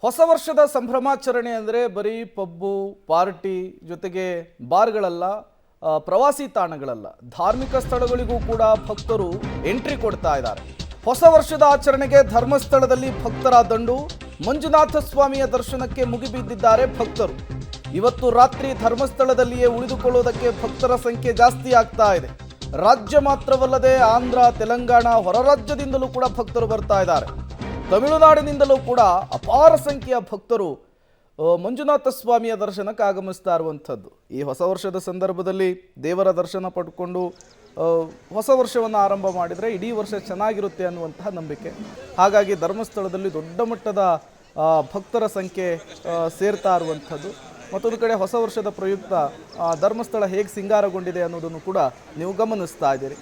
ಹೊಸ ವರ್ಷದ ಸಂಭ್ರಮಾಚರಣೆ ಅಂದರೆ ಬರೀ ಪಬ್ಬು ಪಾರ್ಟಿ ಜೊತೆಗೆ ಬಾರ್ಗಳಲ್ಲ, ಪ್ರವಾಸಿ ತಾಣಗಳಲ್ಲ, ಧಾರ್ಮಿಕ ಸ್ಥಳಗಳಿಗೂ ಕೂಡ ಭಕ್ತರು ಎಂಟ್ರಿ ಕೊಡ್ತಾ ಇದ್ದಾರೆ. ಹೊಸ ವರ್ಷದ ಆಚರಣೆಗೆ ಧರ್ಮಸ್ಥಳದಲ್ಲಿ ಭಕ್ತರ ದಂಡು. ಮಂಜುನಾಥ ಸ್ವಾಮಿಯ ದರ್ಶನಕ್ಕೆ ಮುಗಿಬಿದ್ದಿದ್ದಾರೆ ಭಕ್ತರು. ಇವತ್ತು ರಾತ್ರಿ ಧರ್ಮಸ್ಥಳದಲ್ಲಿಯೇ ಉಳಿದುಕೊಳ್ಳುವುದಕ್ಕೆ ಭಕ್ತರ ಸಂಖ್ಯೆ ಜಾಸ್ತಿ ಆಗ್ತಾ ಇದೆ. ರಾಜ್ಯ ಮಾತ್ರವಲ್ಲದೆ ಆಂಧ್ರ, ತೆಲಂಗಾಣ, ಹೊರ ರಾಜ್ಯದಿಂದಲೂ ಕೂಡ ಭಕ್ತರು ಬರ್ತಾ ಇದ್ದಾರೆ. ತಮಿಳುನಾಡಿನಿಂದಲೂ ಕೂಡ ಅಪಾರ ಸಂಖ್ಯೆಯ ಭಕ್ತರು ಮಂಜುನಾಥ ಸ್ವಾಮಿಯ ದರ್ಶನಕ್ಕೆ ಆಗಮಿಸ್ತಾ ಇರುವಂಥದ್ದು. ಈ ಹೊಸ ವರ್ಷದ ಸಂದರ್ಭದಲ್ಲಿ ದೇವರ ದರ್ಶನ ಪಡ್ಕೊಂಡು ಹೊಸ ವರ್ಷವನ್ನು ಆರಂಭ ಮಾಡಿದರೆ ಇಡೀ ವರ್ಷ ಚೆನ್ನಾಗಿರುತ್ತೆ ಅನ್ನುವಂತಹ ನಂಬಿಕೆ. ಹಾಗಾಗಿ ಧರ್ಮಸ್ಥಳದಲ್ಲಿ ದೊಡ್ಡ ಮಟ್ಟದ ಭಕ್ತರ ಸಂಖ್ಯೆ ಸೇರ್ತಾ ಇರುವಂಥದ್ದು. ಮತ್ತೊಂದು ಕಡೆ ಹೊಸ ವರ್ಷದ ಪ್ರಯುಕ್ತ ಧರ್ಮಸ್ಥಳ ಹೇಗೆ ಸಿಂಗಾರಗೊಂಡಿದೆ ಅನ್ನೋದನ್ನು ಕೂಡ ನೀವು ಗಮನಿಸ್ತಾ ಇದ್ದೀರಿ.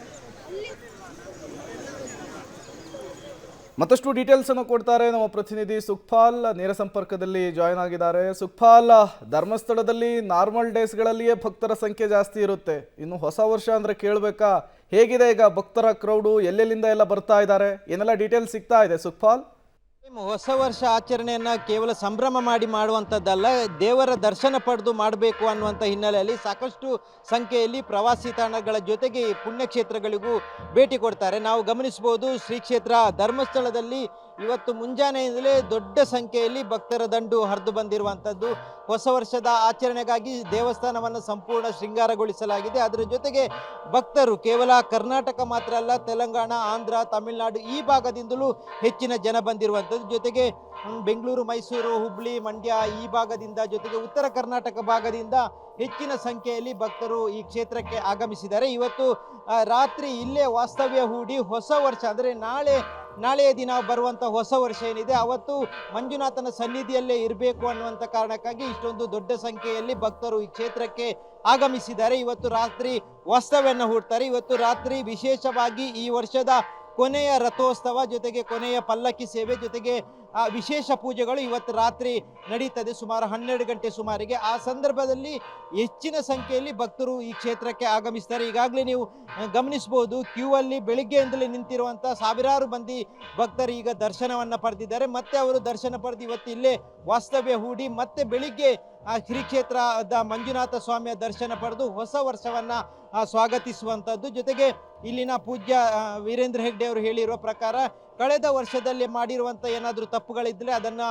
ಮತ್ತಷ್ಟು ಡೀಟೇಲ್ಸ್ ಅನ್ನು ಕೊಡ್ತಾರೆ ನಮ್ಮ ಪ್ರತಿನಿಧಿ ಸುಖಪಾಲ್, ನೇರ ಸಂಪರ್ಕದಲ್ಲಿ ಜಾಯ್ನ್ ಆಗಿದ್ದಾರೆ. ಸುಖಪಾಲ್, ಧರ್ಮಸ್ಥಳದಲ್ಲಿ ನಾರ್ಮಲ್ ಡೇಸ್ಗಳಲ್ಲಿಯೇ ಭಕ್ತರ ಸಂಖ್ಯೆ ಜಾಸ್ತಿ ಇರುತ್ತೆ, ಇನ್ನು ಹೊಸ ವರ್ಷ ಅಂದ್ರೆ ಕೇಳಬೇಕಾ? ಹೇಗಿದೆ ಈಗ ಭಕ್ತರ ಕ್ರೌಡು? ಎಲ್ಲೆಲ್ಲಿಂದ ಎಲ್ಲ ಬರ್ತಾ ಇದ್ದಾರೆ? ಏನೆಲ್ಲ ಡೀಟೇಲ್ಸ್ ಸಿಗ್ತಾ ಇದೆ ಸುಖಪಾಲ್? ಹೊಸ ವರ್ಷ ಆಚರಣೆಯನ್ನ ಕೇವಲ ಸಂಭ್ರಮ ಮಾಡಿ ಮಾಡುವಂಥದ್ದಲ್ಲ, ದೇವರ ದರ್ಶನ ಪಡೆದು ಮಾಡಬೇಕು ಅನ್ನುವಂಥ ಹಿನ್ನೆಲೆಯಲ್ಲಿ ಸಾಕಷ್ಟು ಸಂಖ್ಯೆಯಲ್ಲಿ ಪ್ರವಾಸಿ ತಾಣಗಳ ಜೊತೆಗೆ ಪುಣ್ಯಕ್ಷೇತ್ರಗಳಿಗೂ ಭೇಟಿ ಕೊಡ್ತಾರೆ. ನಾವು ಗಮನಿಸಬಹುದು, ಶ್ರೀ ಕ್ಷೇತ್ರ ಧರ್ಮಸ್ಥಳದಲ್ಲಿ ಇವತ್ತು ಮುಂಜಾನೆಯಿಂದಲೇ ದೊಡ್ಡ ಸಂಖ್ಯೆಯಲ್ಲಿ ಭಕ್ತರ ದಂಡು ಹರಿದು ಬಂದಿರುವಂಥದ್ದು. ಹೊಸ ವರ್ಷದ ಆಚರಣೆಗಾಗಿ ದೇವಸ್ಥಾನವನ್ನು ಸಂಪೂರ್ಣ ಶೃಂಗಾರಗೊಳಿಸಲಾಗಿದೆ. ಅದರ ಜೊತೆಗೆ ಭಕ್ತರು ಕೇವಲ ಕರ್ನಾಟಕ ಮಾತ್ರ ಅಲ್ಲ, ತೆಲಂಗಾಣ, ಆಂಧ್ರ, ತಮಿಳುನಾಡು ಈ ಭಾಗದಿಂದಲೂ ಹೆಚ್ಚಿನ ಜನ ಬಂದಿರುವಂಥದ್ದು. ಜೊತೆಗೆ ಬೆಂಗಳೂರು, ಮೈಸೂರು, ಹುಬ್ಳಿ, ಮಂಡ್ಯ ಈ ಭಾಗದಿಂದ, ಜೊತೆಗೆ ಉತ್ತರ ಕರ್ನಾಟಕ ಭಾಗದಿಂದ ಹೆಚ್ಚಿನ ಸಂಖ್ಯೆಯಲ್ಲಿ ಭಕ್ತರು ಈ ಕ್ಷೇತ್ರಕ್ಕೆ ಆಗಮಿಸಿದ್ದಾರೆ. ಇವತ್ತು ರಾತ್ರಿ ಇಲ್ಲೇ ವಾಸ್ತವ್ಯ ಹೂಡಿ ಹೊಸ ವರ್ಷ ಅಂದರೆ ನಾಳೆಯ ದಿನ ಬರುವಂಥ ಹೊಸ ವರ್ಷ ಏನಿದೆ ಅವತ್ತು ಮಂಜುನಾಥನ ಸನ್ನಿಧಿಯಲ್ಲೇ ಇರಬೇಕು ಅನ್ನುವಂಥ ಕಾರಣಕ್ಕಾಗಿ ಇಷ್ಟೊಂದು ದೊಡ್ಡ ಸಂಖ್ಯೆಯಲ್ಲಿ ಭಕ್ತರು ಈ ಕ್ಷೇತ್ರಕ್ಕೆ ಆಗಮಿಸಿದ್ದಾರೆ. ಇವತ್ತು ರಾತ್ರಿ ವಾಸ್ತವ್ಯವನ್ನು ಹೂಡ್ತಾರೆ. ಇವತ್ತು ರಾತ್ರಿ ವಿಶೇಷವಾಗಿ ಈ ವರ್ಷದ ಕೊನೆಯ ರಥೋತ್ಸವ ಜೊತೆಗೆ ಕೊನೆಯ ಪಲ್ಲಕ್ಕಿ ಸೇವೆ ಜೊತೆಗೆ ವಿಶೇಷ ಪೂಜೆಗಳು ಇವತ್ತು ರಾತ್ರಿ ನಡೀತದೆ ಸುಮಾರು 12 ಗಂಟೆ ಸುಮಾರಿಗೆ. ಆ ಸಂದರ್ಭದಲ್ಲಿ ಹೆಚ್ಚಿನ ಸಂಖ್ಯೆಯಲ್ಲಿ ಭಕ್ತರು ಈ ಕ್ಷೇತ್ರಕ್ಕೆ ಆಗಮಿಸ್ತಾರೆ. ಈಗಾಗಲೇ ನೀವು ಗಮನಿಸಬಹುದು, ಕ್ಯೂ ಅಲ್ಲಿ ಬೆಳಿಗ್ಗೆಯಿಂದಲೇ ನಿಂತಿರುವಂಥ ಸಾವಿರಾರು ಮಂದಿ ಭಕ್ತರು ಈಗ ದರ್ಶನವನ್ನು ಪಡೆದಿದ್ದಾರೆ. ಮತ್ತೆ ಅವರು ದರ್ಶನ ಪಡೆದು ಇವತ್ತು ಇಲ್ಲೇ ವಾಸ್ತವ್ಯ ಹೂಡಿ ಮತ್ತೆ ಬೆಳಿಗ್ಗೆ ಶ್ರೀ ಕ್ಷೇತ್ರದ ಮಂಜುನಾಥ ಸ್ವಾಮಿಯ ದರ್ಶನ ಪಡೆದು ಹೊಸ ವರ್ಷವನ್ನ ಸ್ವಾಗತಿಸುವಂಥದ್ದು. ಜೊತೆಗೆ ಇಲ್ಲಿನ ಪೂಜ್ಯ ವೀರೇಂದ್ರ ಹೆಗ್ಡೆ ಅವರು ಹೇಳಿರುವ ಪ್ರಕಾರ ಕಳೆದ ವರ್ಷದಲ್ಲಿ ಮಾಡಿರುವಂಥ ಏನಾದರೂ ತಪ್ಪುಗಳಿದ್ದರೆ ಅದನ್ನು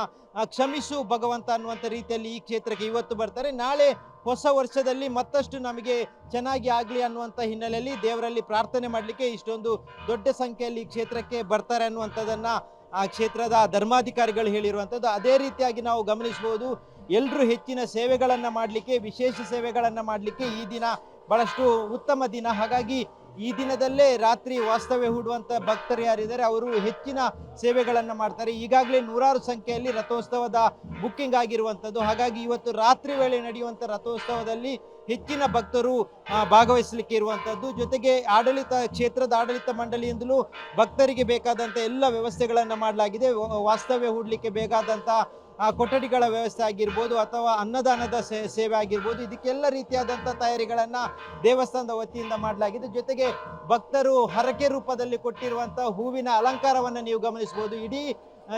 ಕ್ಷಮಿಸು ಭಗವಂತ ಅನ್ನುವಂಥ ರೀತಿಯಲ್ಲಿ ಈ ಕ್ಷೇತ್ರಕ್ಕೆ ಇವತ್ತು ಬರ್ತಾರೆ. ನಾಳೆ ಹೊಸ ವರ್ಷದಲ್ಲಿ ಮತ್ತಷ್ಟು ನಮಗೆ ಚೆನ್ನಾಗಿ ಆಗಲಿ ಅನ್ನುವಂಥ ಹಿನ್ನೆಲೆಯಲ್ಲಿ ದೇವರಲ್ಲಿ ಪ್ರಾರ್ಥನೆ ಮಾಡಲಿಕ್ಕೆ ಇಷ್ಟೊಂದು ದೊಡ್ಡ ಸಂಖ್ಯೆಯಲ್ಲಿ ಈ ಕ್ಷೇತ್ರಕ್ಕೆ ಬರ್ತಾರೆ ಅನ್ನುವಂಥದ್ದನ್ನು ಆ ಕ್ಷೇತ್ರದ ಧರ್ಮಾಧಿಕಾರಿಗಳು ಹೇಳಿರುವಂಥದ್ದು. ಅದೇ ರೀತಿಯಾಗಿ ನಾವು ಗಮನಿಸಬಹುದು, ಎಲ್ಲರೂ ಹೆಚ್ಚಿನ ಸೇವೆಗಳನ್ನು ಮಾಡಲಿಕ್ಕೆ, ವಿಶೇಷ ಸೇವೆಗಳನ್ನು ಮಾಡಲಿಕ್ಕೆ ಈ ದಿನ ಬಹಳಷ್ಟು ಉತ್ತಮ ದಿನ. ಹಾಗಾಗಿ ಈ ದಿನದಲ್ಲೇ ರಾತ್ರಿ ವಾಸ್ತವ್ಯ ಹೂಡುವಂಥ ಭಕ್ತರು ಯಾರಿದ್ದಾರೆ ಅವರು ಹೆಚ್ಚಿನ ಸೇವೆಗಳನ್ನು ಮಾಡ್ತಾರೆ. ಈಗಾಗಲೇ ನೂರಾರು ಸಂಖ್ಯೆಯಲ್ಲಿ ರಥೋತ್ಸವದ ಬುಕ್ಕಿಂಗ್ ಆಗಿರುವಂಥದ್ದು. ಹಾಗಾಗಿ ಇವತ್ತು ರಾತ್ರಿ ವೇಳೆ ನಡೆಯುವಂಥ ರಥೋತ್ಸವದಲ್ಲಿ ಹೆಚ್ಚಿನ ಭಕ್ತರು ಭಾಗವಹಿಸಲಿಕ್ಕೆ ಇರುವಂಥದ್ದು. ಜೊತೆಗೆ ಕ್ಷೇತ್ರದ ಆಡಳಿತ ಮಂಡಳಿಯಿಂದಲೂ ಭಕ್ತರಿಗೆ ಬೇಕಾದಂಥ ಎಲ್ಲ ವ್ಯವಸ್ಥೆಗಳನ್ನು ಮಾಡಲಾಗಿದೆ. ವಾಸ್ತವ್ಯ ಹೂಡಲಿಕ್ಕೆ ಬೇಕಾದಂಥ ಕೊಠಡಿಗಳ ವ್ಯವಸ್ಥೆ ಆಗಿರ್ಬೋದು ಅಥವಾ ಅನ್ನದಾನದ ಸೇವೆ ಆಗಿರ್ಬೋದು, ಇದಕ್ಕೆಲ್ಲ ರೀತಿಯಾದಂಥ ತಯಾರಿಗಳನ್ನು ದೇವಸ್ಥಾನದ ವತಿಯಿಂದ ಮಾಡಲಾಗಿದೆ. ಜೊತೆಗೆ ಭಕ್ತರು ಹರಕೆ ರೂಪದಲ್ಲಿ ಕೊಟ್ಟಿರುವಂಥ ಹೂವಿನ ಅಲಂಕಾರವನ್ನು ನೀವು ಗಮನಿಸಬಹುದು. ಇಡೀ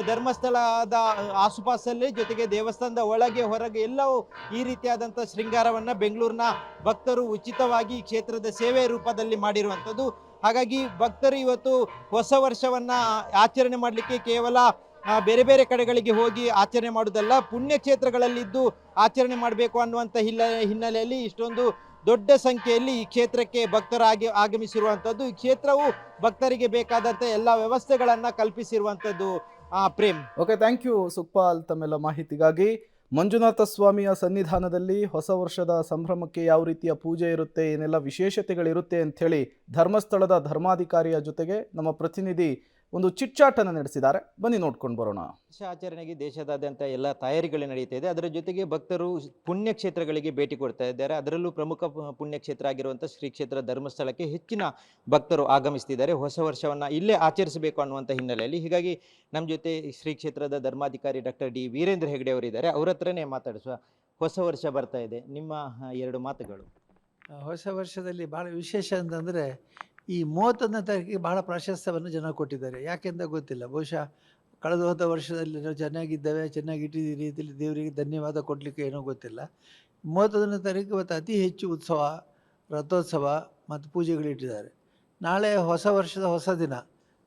ಧರ್ಮಸ್ಥಳದ ಆಸುಪಾಸಲ್ಲಿ ಜೊತೆಗೆ ದೇವಸ್ಥಾನದ ಒಳಗೆ ಹೊರಗೆ ಎಲ್ಲವೂ ಈ ರೀತಿಯಾದಂಥ ಶೃಂಗಾರವನ್ನು ಬೆಂಗಳೂರಿನ ಭಕ್ತರು ಉಚಿತವಾಗಿ ಕ್ಷೇತ್ರದ ಸೇವೆ ರೂಪದಲ್ಲಿ ಮಾಡಿರುವಂಥದ್ದು. ಹಾಗಾಗಿ ಭಕ್ತರು ಇವತ್ತು ಹೊಸ ವರ್ಷವನ್ನ ಆಚರಣೆ ಮಾಡಲಿಕ್ಕೆ ಕೇವಲ ಬೇರೆ ಬೇರೆ ಕಡೆಗಳಿಗೆ ಹೋಗಿ ಆಚರಣೆ ಮಾಡುವುದಲ್ಲ, ಪುಣ್ಯಕ್ಷೇತ್ರಗಳಲ್ಲಿದ್ದು ಆಚರಣೆ ಮಾಡಬೇಕು ಅನ್ನುವಂಥ ಹಿನ್ನೆಲೆಯಲ್ಲಿ ಇಷ್ಟೊಂದು ದೊಡ್ಡ ಸಂಖ್ಯೆಯಲ್ಲಿ ಈ ಕ್ಷೇತ್ರಕ್ಕೆ ಭಕ್ತರಾಗಿ ಆಗಮಿಸಿರುವಂಥದ್ದು. ಈ ಕ್ಷೇತ್ರವು ಭಕ್ತರಿಗೆ ಬೇಕಾದಂಥ ಎಲ್ಲ ವ್ಯವಸ್ಥೆಗಳನ್ನು ಕಲ್ಪಿಸಿರುವಂಥದ್ದು. Prem. Okay, thank you Sukhpal ತಮ್ಮೆಲ್ಲ ಮಾಹಿತಿಗಾಗಿ. ಮಂಜುನಾಥ ಸ್ವಾಮಿಯ ಸನ್ನಿಧಾನದಲ್ಲಿ ಹೊಸ ವರ್ಷದ ಸಂಭ್ರಮಕ್ಕೆ ಯಾವ ರೀತಿಯ ಪೂಜೆ ಇರುತ್ತೆ, ಏನೆಲ್ಲ ವಿಶೇಷತೆಗಳಿರುತ್ತೆ ಅಂಥೇಳಿ ಧರ್ಮಸ್ಥಳದ ಧರ್ಮಾಧಿಕಾರಿಯ ಜೊತೆಗೆ ನಮ್ಮ ಪ್ರತಿನಿಧಿ ಒಂದು ಚಿಟ್ಚಾಟನ್ನು ನಡೆಸಿದ್ದಾರೆ. ಬನ್ನಿ ನೋಡ್ಕೊಂಡು ಬರೋಣ. ಆಚರಣೆಗೆ ದೇಶದಾದ್ಯಂತ ಎಲ್ಲ ತಯಾರಿಗಳು ನಡೀತಾ ಇದೆ. ಅದರ ಜೊತೆಗೆ ಭಕ್ತರು ಪುಣ್ಯಕ್ಷೇತ್ರಗಳಿಗೆ ಭೇಟಿ ಕೊಡ್ತಾ ಇದ್ದಾರೆ. ಅದರಲ್ಲೂ ಪ್ರಮುಖ ಪುಣ್ಯಕ್ಷೇತ್ರ ಆಗಿರುವಂಥ ಶ್ರೀ ಕ್ಷೇತ್ರ ಧರ್ಮಸ್ಥಳಕ್ಕೆ ಹೆಚ್ಚಿನ ಭಕ್ತರು ಆಗಮಿಸ್ತಿದ್ದಾರೆ. ಹೊಸ ವರ್ಷವನ್ನು ಇಲ್ಲೇ ಆಚರಿಸಬೇಕು ಅನ್ನುವಂಥ ಹಿನ್ನೆಲೆಯಲ್ಲಿ. ಹೀಗಾಗಿ ನಮ್ಮ ಜೊತೆ ಶ್ರೀ ಕ್ಷೇತ್ರದ ಧರ್ಮಾಧಿಕಾರಿ ಡಾಕ್ಟರ್ ಡಿ ವೀರೇಂದ್ರ ಹೆಗ್ಡೆ ಅವರಿದ್ದಾರೆ. ಅವ್ರ ಹತ್ರನೇ ಮಾತಾಡಿಸುವ. ಹೊಸ ವರ್ಷ ಬರ್ತಾ ಇದೆ, ನಿಮ್ಮ 2 ಮಾತುಗಳು. ಹೊಸ ವರ್ಷದಲ್ಲಿ ಭಾಳ ವಿಶೇಷ ಅಂತಂದರೆ ಈ 31ನೇ ತಾರೀಕಿಗೆ ಬಹಳ ಪ್ರಾಶಸ್ತ್ಯವನ್ನು ಜನ ಕೊಟ್ಟಿದ್ದಾರೆ. ಯಾಕೆಂತ ಗೊತ್ತಿಲ್ಲ, ಬಹುಶಃ ಕಳೆದ ಹೋದ ವರ್ಷದಲ್ಲಿ ನಾವು ಚೆನ್ನಾಗಿದ್ದೇವೆ, ಚೆನ್ನಾಗಿ ಇಟ್ಟಿದ್ದೀರಿ ರೀತಿಯಲ್ಲಿ ದೇವರಿಗೆ ಧನ್ಯವಾದ ಕೊಡಲಿಕ್ಕೆ ಏನೋ ಗೊತ್ತಿಲ್ಲ. 31ನೇ ತಾರೀಕು ಇವತ್ತು ಅತಿ ಹೆಚ್ಚು ಉತ್ಸವ, ರಥೋತ್ಸವ ಮತ್ತು ಪೂಜೆಗಳಿಟ್ಟಿದ್ದಾರೆ. ನಾಳೆ ಹೊಸ ವರ್ಷದ ಹೊಸ ದಿನ.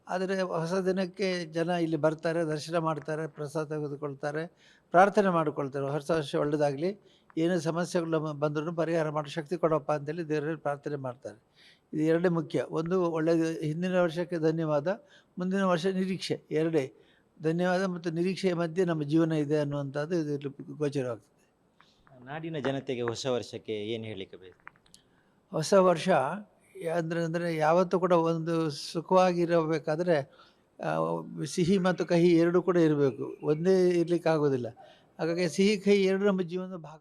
ಆದರೆ ಹೊಸ ದಿನಕ್ಕೆ ಜನ ಇಲ್ಲಿ ಬರ್ತಾರೆ, ದರ್ಶನ ಮಾಡ್ತಾರೆ, ಪ್ರಸಾದ ತೆಗೆದುಕೊಳ್ತಾರೆ, ಪ್ರಾರ್ಥನೆ ಮಾಡಿಕೊಳ್ತಾರೆ. ಹೊಸ ವರ್ಷ ಒಳ್ಳೆಯದಾಗಲಿ, ಏನೇ ಸಮಸ್ಯೆಗಳು ಬಂದರೂ ಪರಿಹಾರ ಮಾಡೋ ಶಕ್ತಿ ಕೊಡಪ್ಪ ಅಂತೇಳಿ ದೇವರಲ್ಲಿ ಪ್ರಾರ್ಥನೆ ಮಾಡ್ತಾರೆ. ಇದು ಎರಡೇ ಮುಖ್ಯ. ಒಂದು ಒಳ್ಳೆಯದು, ಹಿಂದಿನ ವರ್ಷಕ್ಕೆ ಧನ್ಯವಾದ, ಮುಂದಿನ ವರ್ಷ ನಿರೀಕ್ಷೆ. ಎರಡೇ, ಧನ್ಯವಾದ ಮತ್ತು ನಿರೀಕ್ಷೆಯ ಮಧ್ಯೆ ನಮ್ಮ ಜೀವನ ಇದೆ ಅನ್ನುವಂಥದ್ದು ಇದರಲ್ಲಿ ಗೋಚರವಾಗ್ತದೆ. ನಾಡಿನ ಜನತೆಗೆ ಹೊಸ ವರ್ಷಕ್ಕೆ ಏನು ಹೇಳಲಿಕ್ಕೆ ಬೇಕು? ಹೊಸ ವರ್ಷ ಅಂದರೆ ಯಾವತ್ತೂ ಕೂಡ ಒಂದು ಸುಖವಾಗಿರಬೇಕಾದ್ರೆ ಸಿಹಿ ಮತ್ತು ಕಹಿ ಎರಡೂ ಕೂಡ ಇರಬೇಕು. ಒಂದೇ ಇರಲಿಕ್ಕೆ ಆಗೋದಿಲ್ಲ. ಹಾಗಾಗಿ ಸಿಹಿ ಕಹಿ ಎರಡು ನಮ್ಮ ಜೀವನದ ಭಾಗ.